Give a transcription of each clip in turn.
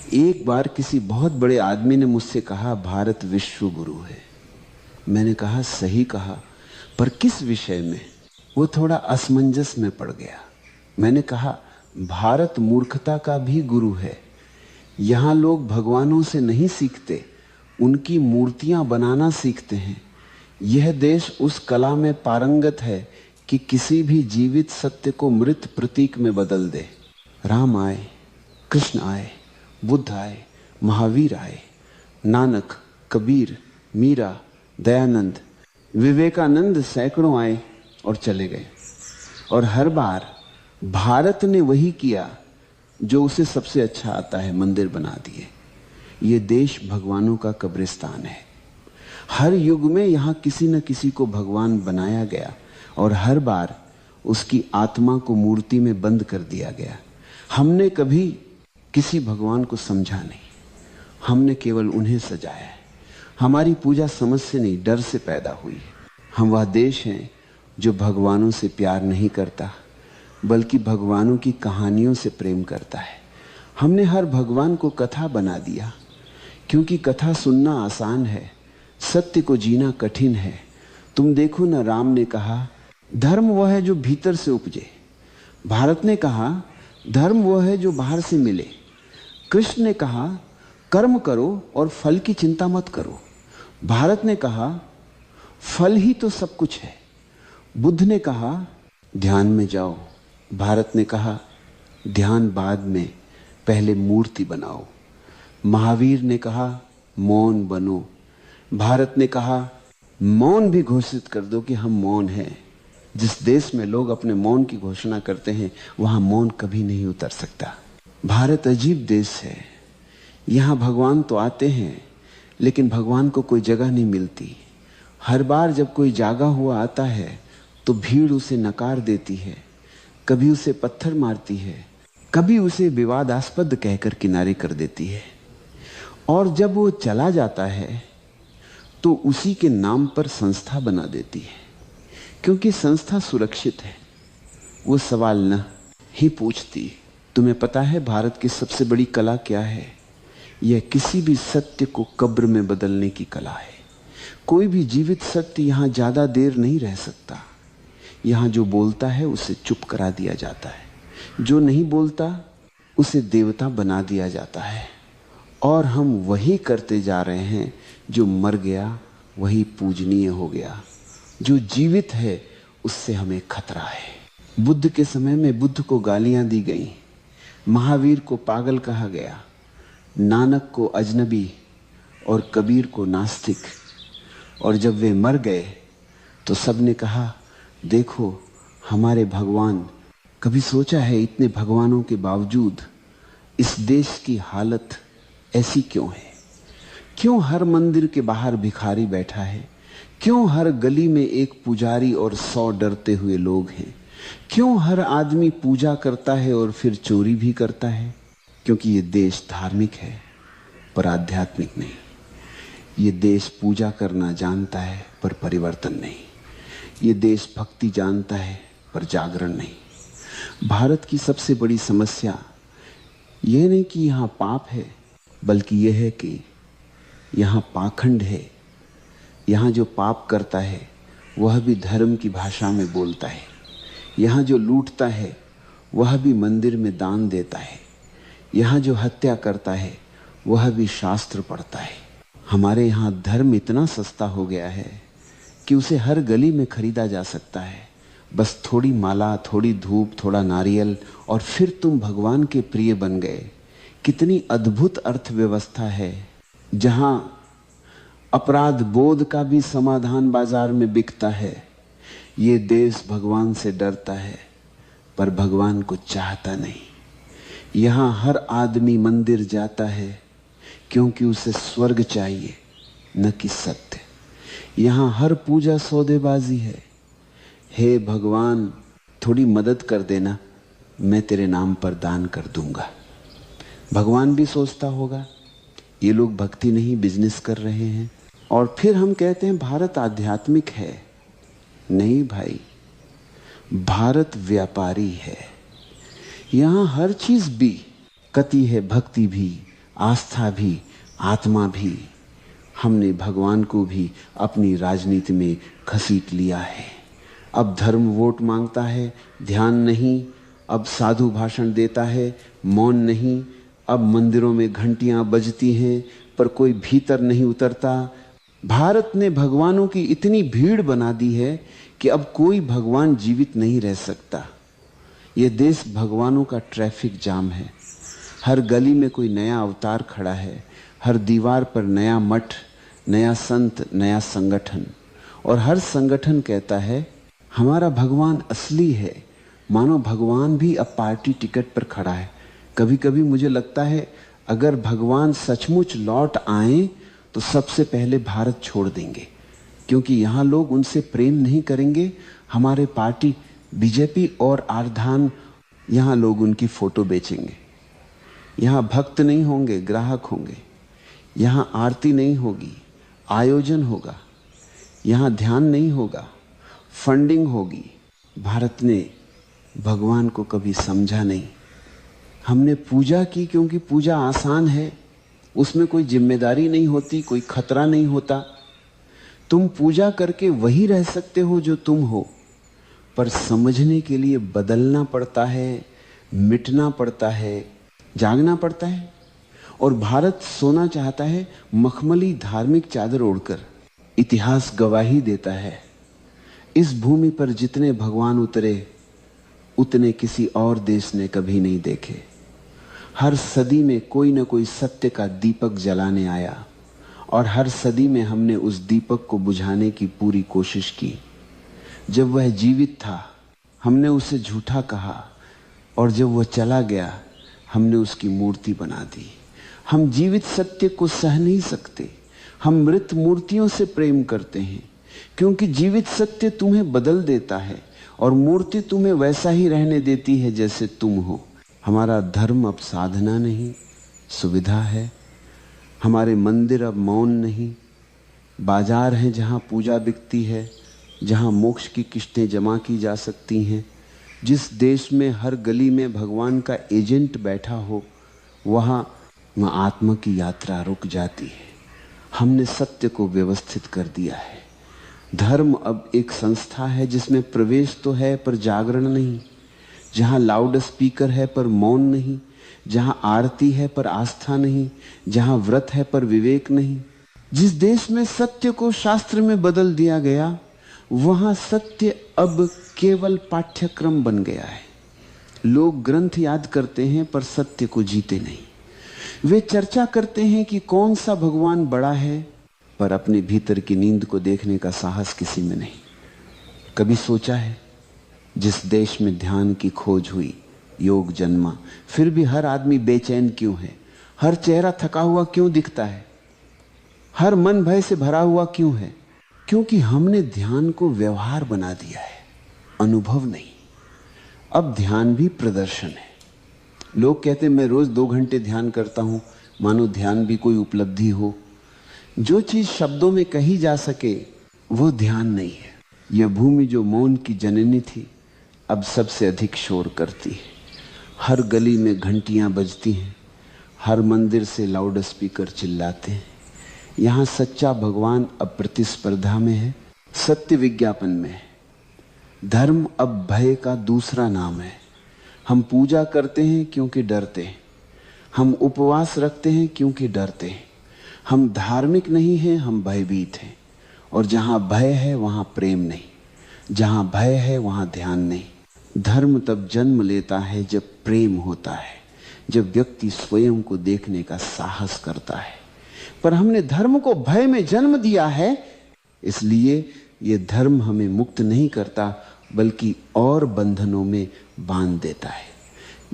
एक बार किसी बहुत बड़े आदमी ने मुझसे कहा, भारत विश्व गुरु है। मैंने कहा, सही कहा, पर किस विषय में? वो थोड़ा असमंजस में पड़ गया। मैंने कहा, भारत मूर्खता का भी गुरु है। यहाँ लोग भगवानों से नहीं सीखते, उनकी मूर्तियां बनाना सीखते हैं। यह देश उस कला में पारंगत है कि किसी भी जीवित सत्य को मृत प्रतीक में बदल दे। राम आए, कृष्ण आए, बुद्ध आए, महावीर आए, नानक, कबीर, मीरा, दयानंद, विवेकानंद सैकड़ों आए और चले गए, और हर बार भारत ने वही किया जो उसे सबसे अच्छा आता है, मंदिर बना दिए। ये देश भगवानों का कब्रिस्तान है। हर युग में यहाँ किसी न किसी को भगवान बनाया गया और हर बार उसकी आत्मा को मूर्ति में बंद कर दिया गया। हमने कभी किसी भगवान को समझा नहीं, हमने केवल उन्हें सजाया है। हमारी पूजा समझ से नहीं, डर से पैदा हुई है। हम वह देश हैं जो भगवानों से प्यार नहीं करता, बल्कि भगवानों की कहानियों से प्रेम करता है। हमने हर भगवान को कथा बना दिया, क्योंकि कथा सुनना आसान है, सत्य को जीना कठिन है। तुम देखो ना, राम ने कहा धर्म वह है जो भीतर से उपजे। भारत ने कहा धर्म वह है जो बाहर से मिले। कृष्ण ने कहा कर्म करो और फल की चिंता मत करो। भारत ने कहा फल ही तो सब कुछ है। बुद्ध ने कहा ध्यान में जाओ। भारत ने कहा ध्यान बाद में, पहले मूर्ति बनाओ। महावीर ने कहा मौन बनो। भारत ने कहा मौन भी घोषित कर दो कि हम मौन हैं। जिस देश में लोग अपने मौन की घोषणा करते हैं, वहां मौन कभी नहीं उतर सकता। भारत अजीब देश है। यहां भगवान तो आते हैं, लेकिन भगवान को कोई जगह नहीं मिलती। हर बार जब कोई जागा हुआ आता है तो भीड़ उसे नकार देती है, कभी उसे पत्थर मारती है, कभी उसे विवादास्पद कहकर किनारे कर देती है। और जब वो चला जाता है तो उसी के नाम पर संस्था बना देती है, क्योंकि संस्था सुरक्षित है। वो सवाल न ही पूछती। तुम्हें पता है भारत की सबसे बड़ी कला क्या है? यह किसी भी सत्य को कब्र में बदलने की कला है। कोई भी जीवित सत्य यहाँ ज्यादा देर नहीं रह सकता। यहाँ जो बोलता है उसे चुप करा दिया जाता है, जो नहीं बोलता उसे देवता बना दिया जाता है। और हम वही करते जा रहे हैं। जो मर गया वही पूजनीय हो गया, जो जीवित है उससे हमें खतरा है। बुद्ध के समय में बुद्ध को गालियां दी गई, महावीर को पागल कहा गया, नानक को अजनबी और कबीर को नास्तिक। और जब वे मर गए तो सबने कहा देखो हमारे भगवान। कभी सोचा है इतने भगवानों के बावजूद इस देश की हालत ऐसी क्यों है? क्यों हर मंदिर के बाहर भिखारी बैठा है? क्यों हर गली में एक पुजारी और 100 डरते हुए लोग हैं? क्यों हर आदमी पूजा करता है और फिर चोरी भी करता है? क्योंकि ये देश धार्मिक है पर आध्यात्मिक नहीं। ये देश पूजा करना जानता है पर परिवर्तन नहीं। ये देश भक्ति जानता है पर जागरण नहीं। भारत की सबसे बड़ी समस्या यह नहीं कि यहाँ पाप है, बल्कि यह है कि यहाँ पाखंड है। यहाँ जो पाप करता है वह भी धर्म की भाषा में बोलता है। यहाँ जो लूटता है वह भी मंदिर में दान देता है। यहाँ जो हत्या करता है वह भी शास्त्र पढ़ता है। हमारे यहाँ धर्म इतना सस्ता हो गया है कि उसे हर गली में खरीदा जा सकता है। बस थोड़ी माला, थोड़ी धूप, थोड़ा नारियल और फिर तुम भगवान के प्रिय बन गए। कितनी अद्भुत अर्थव्यवस्था है, जहां अपराध बोध का भी समाधान बाजार में बिकता है। ये देश भगवान से डरता है पर भगवान को चाहता नहीं। यहाँ हर आदमी मंदिर जाता है क्योंकि उसे स्वर्ग चाहिए, न कि सत्य। यहाँ हर पूजा सौदेबाजी है। हे भगवान थोड़ी मदद कर देना, मैं तेरे नाम पर दान कर दूंगा। भगवान भी सोचता होगा ये लोग भक्ति नहीं बिजनेस कर रहे हैं। और फिर हम कहते हैं भारत आध्यात्मिक है। नहीं भाई, भारत व्यापारी है। यहाँ हर चीज भी कति है, भक्ति भी, आस्था भी, आत्मा भी, हमने भगवान को भी अपनी राजनीति में घसीट लिया है। अब धर्म वोट मांगता है, ध्यान नहीं। अब साधु भाषण देता है, मौन नहीं। अब मंदिरों में घंटियां बजती हैं पर कोई भीतर नहीं उतरता। भारत ने भगवानों की इतनी भीड़ बना दी है कि अब कोई भगवान जीवित नहीं रह सकता। यह देश भगवानों का ट्रैफिक जाम है। हर गली में कोई नया अवतार खड़ा है, हर दीवार पर नया मठ, नया संत, नया संगठन, और हर संगठन कहता है हमारा भगवान असली है, मानो भगवान भी अब पार्टी टिकट पर खड़ा है। कभी कभी मुझे लगता है अगर भगवान सचमुच लौट आए तो सबसे पहले भारत छोड़ देंगे, क्योंकि यहाँ लोग उनसे प्रेम नहीं करेंगे। हमारे पार्टी बीजेपी और आर्धान, यहाँ लोग उनकी फोटो बेचेंगे। यहाँ भक्त नहीं होंगे, ग्राहक होंगे। यहाँ आरती नहीं होगी, आयोजन होगा। यहाँ ध्यान नहीं होगा, फंडिंग होगी। भारत ने भगवान को कभी समझा नहीं। हमने पूजा की क्योंकि पूजा आसान है, उसमें कोई जिम्मेदारी नहीं होती, कोई खतरा नहीं होता। तुम पूजा करके वही रह सकते हो जो तुम हो, पर समझने के लिए बदलना पड़ता है, मिटना पड़ता है, जागना पड़ता है। और भारत सोना चाहता है मखमली धार्मिक चादर ओढ़कर। इतिहास गवाही देता है इस भूमि पर जितने भगवान उतरे उतने किसी और देश ने कभी नहीं देखे। हर सदी में कोई न कोई सत्य का दीपक जलाने आया, और हर सदी में हमने उस दीपक को बुझाने की पूरी कोशिश की। जब वह जीवित था हमने उसे झूठा कहा, और जब वह चला गया हमने उसकी मूर्ति बना दी। हम जीवित सत्य को सह नहीं सकते, हम मृत मूर्तियों से प्रेम करते हैं, क्योंकि जीवित सत्य तुम्हें बदल देता है और मूर्ति तुम्हें वैसा ही रहने देती है जैसे तुम हो। हमारा धर्म अब साधना नहीं, सुविधा है। हमारे मंदिर अब मौन नहीं, बाजार हैं जहाँ पूजा बिकती है, जहाँ मोक्ष की किस्तें जमा की जा सकती हैं। जिस देश में हर गली में भगवान का एजेंट बैठा हो, वहाँ आत्मा की यात्रा रुक जाती है। हमने सत्य को व्यवस्थित कर दिया है। धर्म अब एक संस्था है जिसमें प्रवेश तो है पर जागरण नहीं, जहाँ लाउड स्पीकर है पर मौन नहीं, जहाँ आरती है पर आस्था नहीं, जहाँ व्रत है पर विवेक नहीं। जिस देश में सत्य को शास्त्र में बदल दिया गया, वहाँ सत्य अब केवल पाठ्यक्रम बन गया है। लोग ग्रंथ याद करते हैं पर सत्य को जीते नहीं। वे चर्चा करते हैं कि कौन सा भगवान बड़ा है, पर अपने भीतर की नींद को देखने का साहस किसी में नहीं। कभी सोचा है जिस देश में ध्यान की खोज हुई, योग जन्मा, फिर भी हर आदमी बेचैन क्यों है? हर चेहरा थका हुआ क्यों दिखता है? हर मन भय से भरा हुआ क्यों है? क्योंकि हमने ध्यान को व्यवहार बना दिया है, अनुभव नहीं। अब ध्यान भी प्रदर्शन है। लोग कहते हैं मैं रोज 2 घंटे ध्यान करता हूं, मानो ध्यान भी कोई उपलब्धि हो। जो चीज शब्दों में कही जा सके वो ध्यान नहीं है। यह भूमि जो मौन की जननी थी अब सबसे अधिक शोर करती है। हर गली में घंटियां बजती हैं, हर मंदिर से लाउड स्पीकर चिल्लाते हैं। यहाँ सच्चा भगवान अब प्रतिस्पर्धा में है, सत्य विज्ञापन में है। धर्म अब भय का दूसरा नाम है। हम पूजा करते हैं क्योंकि डरते हैं, हम उपवास रखते हैं क्योंकि डरते हैं। हम धार्मिक नहीं हैं, हम भयभीत हैं। और जहाँ भय है वहाँ प्रेम नहीं, जहाँ भय है वहाँ ध्यान नहीं। धर्म तब जन्म लेता है जब प्रेम होता है, जब व्यक्ति स्वयं को देखने का साहस करता है। पर हमने धर्म को भय में जन्म दिया है, इसलिए ये धर्म हमें मुक्त नहीं करता बल्कि और बंधनों में बांध देता है।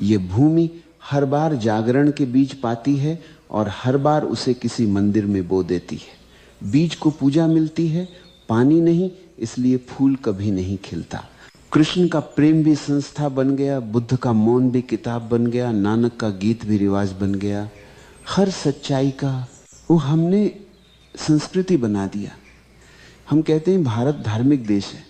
ये भूमि हर बार जागरण के बीज पाती है और हर बार उसे किसी मंदिर में बो देती है। बीज को पूजा मिलती है, पानी नहीं, इसलिए फूल कभी नहीं खिलता। कृष्ण का प्रेम भी संस्था बन गया, बुद्ध का मौन भी किताब बन गया, नानक का गीत भी रिवाज बन गया। हर सच्चाई का वो हमने संस्कृति बना दिया। हम कहते हैं भारत धार्मिक देश है,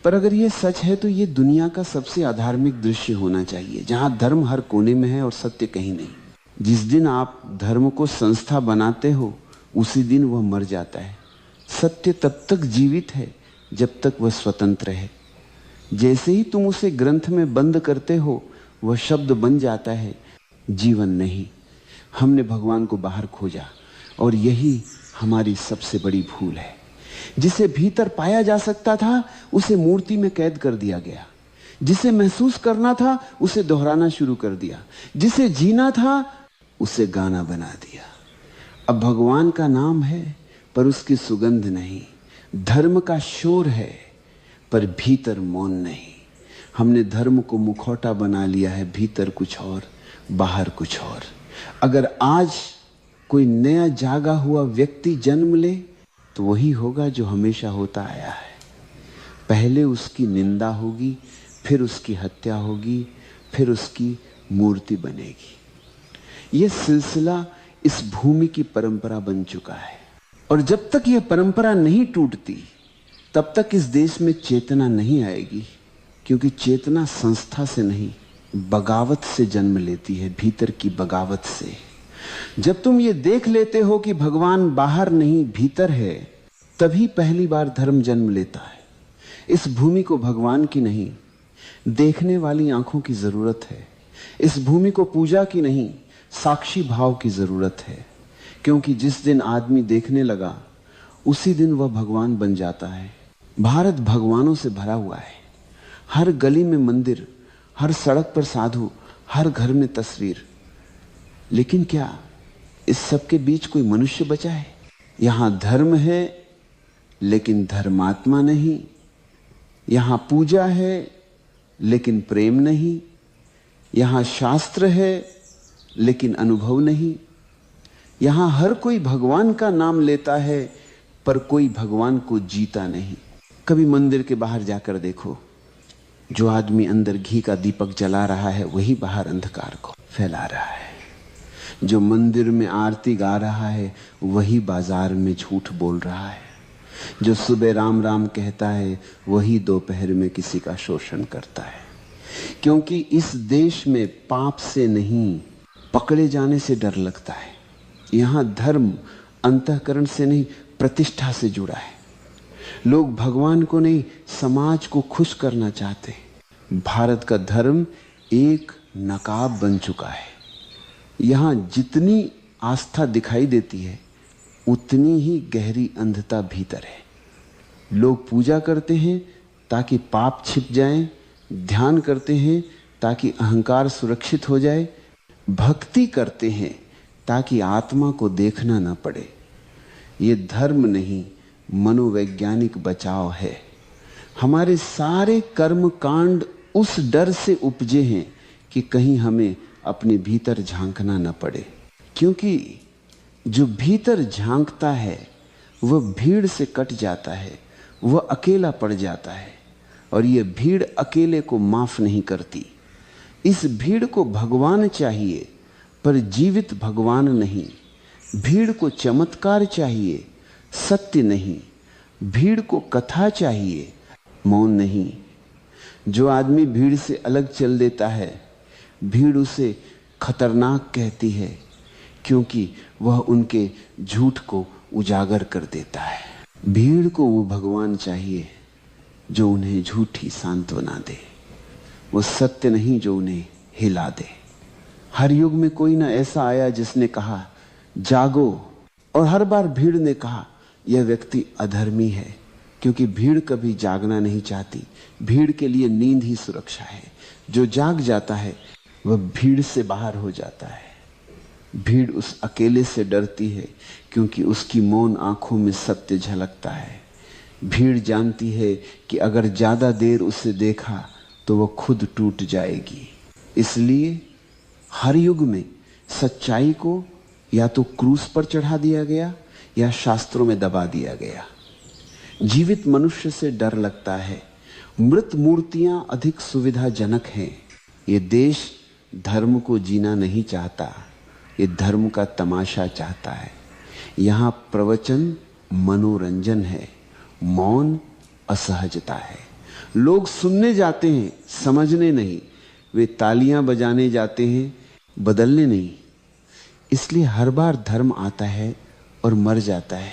पर अगर ये सच है तो ये दुनिया का सबसे अधार्मिक दृश्य होना चाहिए, जहां धर्म हर कोने में है और सत्य कहीं नहीं। जिस दिन आप धर्म को संस्था बनाते हो उसी दिन वह मर जाता है। सत्य तब तक जीवित है जब तक वह स्वतंत्र है। जैसे ही तुम उसे ग्रंथ में बंद करते हो वह शब्द बन जाता है, जीवन नहीं। हमने भगवान को बाहर खोजा और यही हमारी सबसे बड़ी भूल है। जिसे भीतर पाया जा सकता था उसे मूर्ति में कैद कर दिया गया, जिसे महसूस करना था उसे दोहराना शुरू कर दिया, जिसे जीना था उसे गाना बना दिया। अब भगवान का नाम है पर उसकी सुगंध नहीं, धर्म का शोर है पर भीतर मौन नहीं। हमने धर्म को मुखौटा बना लिया है, भीतर कुछ और बाहर कुछ और। अगर आज कोई नया जागा हुआ व्यक्ति जन्म ले तो वही होगा जो हमेशा होता आया है। पहले उसकी निंदा होगी, फिर उसकी हत्या होगी, फिर उसकी मूर्ति बनेगी। यह सिलसिला इस भूमि की परंपरा बन चुका है और जब तक यह परंपरा नहीं टूटती तब तक इस देश में चेतना नहीं आएगी, क्योंकि चेतना संस्था से नहीं बगावत से जन्म लेती है, भीतर की बगावत से। जब तुम ये देख लेते हो कि भगवान बाहर नहीं भीतर है, तभी पहली बार धर्म जन्म लेता है। इस भूमि को भगवान की नहीं देखने वाली आंखों की जरूरत है। इस भूमि को पूजा की नहीं साक्षी भाव की जरूरत है, क्योंकि जिस दिन आदमी देखने लगा उसी दिन वह भगवान बन जाता है। भारत भगवानों से भरा हुआ है। हर गली में मंदिर, हर सड़क पर साधु, हर घर में तस्वीर। लेकिन क्या इस सब के बीच कोई मनुष्य बचा है? यहां धर्म है लेकिन धर्मात्मा नहीं, यहां पूजा है लेकिन प्रेम नहीं, यहां शास्त्र है लेकिन अनुभव नहीं। यहां हर कोई भगवान का नाम लेता है पर कोई भगवान को जीता नहीं। कभी मंदिर के बाहर जाकर देखो, जो आदमी अंदर घी का दीपक जला रहा है वही बाहर अंधकार को फैला रहा है। जो मंदिर में आरती गा रहा है वही बाजार में झूठ बोल रहा है। जो सुबह राम राम कहता है वही दोपहर में किसी का शोषण करता है। क्योंकि इस देश में पाप से नहीं पकड़े जाने से डर लगता है। यहां धर्म अंतःकरण से नहीं प्रतिष्ठा से जुड़ा है। लोग भगवान को नहीं समाज को खुश करना चाहते। भारत का धर्म एक नकाब बन चुका है। यहां जितनी आस्था दिखाई देती है उतनी ही गहरी अंधता भीतर है। लोग पूजा करते हैं ताकि पाप छिप जाएं, ध्यान करते हैं ताकि अहंकार सुरक्षित हो जाए, भक्ति करते हैं ताकि आत्मा को देखना ना पड़े। ये धर्म नहीं मनोवैज्ञानिक बचाव है। हमारे सारे कर्म कांड उस डर से उपजे हैं कि कहीं हमें अपने भीतर झांकना न पड़े। क्योंकि जो भीतर झांकता है वह भीड़ से कट जाता है, वह अकेला पड़ जाता है और यह भीड़ अकेले को माफ नहीं करती। इस भीड़ को भगवान चाहिए पर जीवित भगवान नहीं। भीड़ को चमत्कार चाहिए, सत्य नहीं। भीड़ को कथा चाहिए, मौन नहीं। जो आदमी भीड़ से अलग चल देता है, भीड़ उसे खतरनाक कहती है, क्योंकि वह उनके झूठ को उजागर कर देता है। भीड़ को वो भगवान चाहिए जो उन्हें झूठी सांत्वना दे, वो सत्य नहीं जो उन्हें हिला दे। हर युग में कोई ना ऐसा आया जिसने कहा जागो, और हर बार भीड़ ने कहा यह व्यक्ति अधर्मी है, क्योंकि भीड़ कभी जागना नहीं चाहती। भीड़ के लिए नींद ही सुरक्षा है। जो जाग जाता है वह भीड़ से बाहर हो जाता है। भीड़ उस अकेले से डरती है क्योंकि उसकी मौन आंखों में सत्य झलकता है। भीड़ जानती है कि अगर ज्यादा देर उसे देखा तो वह खुद टूट जाएगी। इसलिए हर युग में सच्चाई को या तो क्रूस पर चढ़ा दिया गया या शास्त्रों में दबा दिया गया। जीवित मनुष्य से डर लगता है, मृत मूर्तियां अधिक सुविधाजनक हैं। ये देश धर्म को जीना नहीं चाहता, ये धर्म का तमाशा चाहता है। यहाँ प्रवचन मनोरंजन है, मौन असहजता है। लोग सुनने जाते हैं, समझने नहीं। वे तालियां बजाने जाते हैं, बदलने नहीं। इसलिए हर बार धर्म आता है और मर जाता है,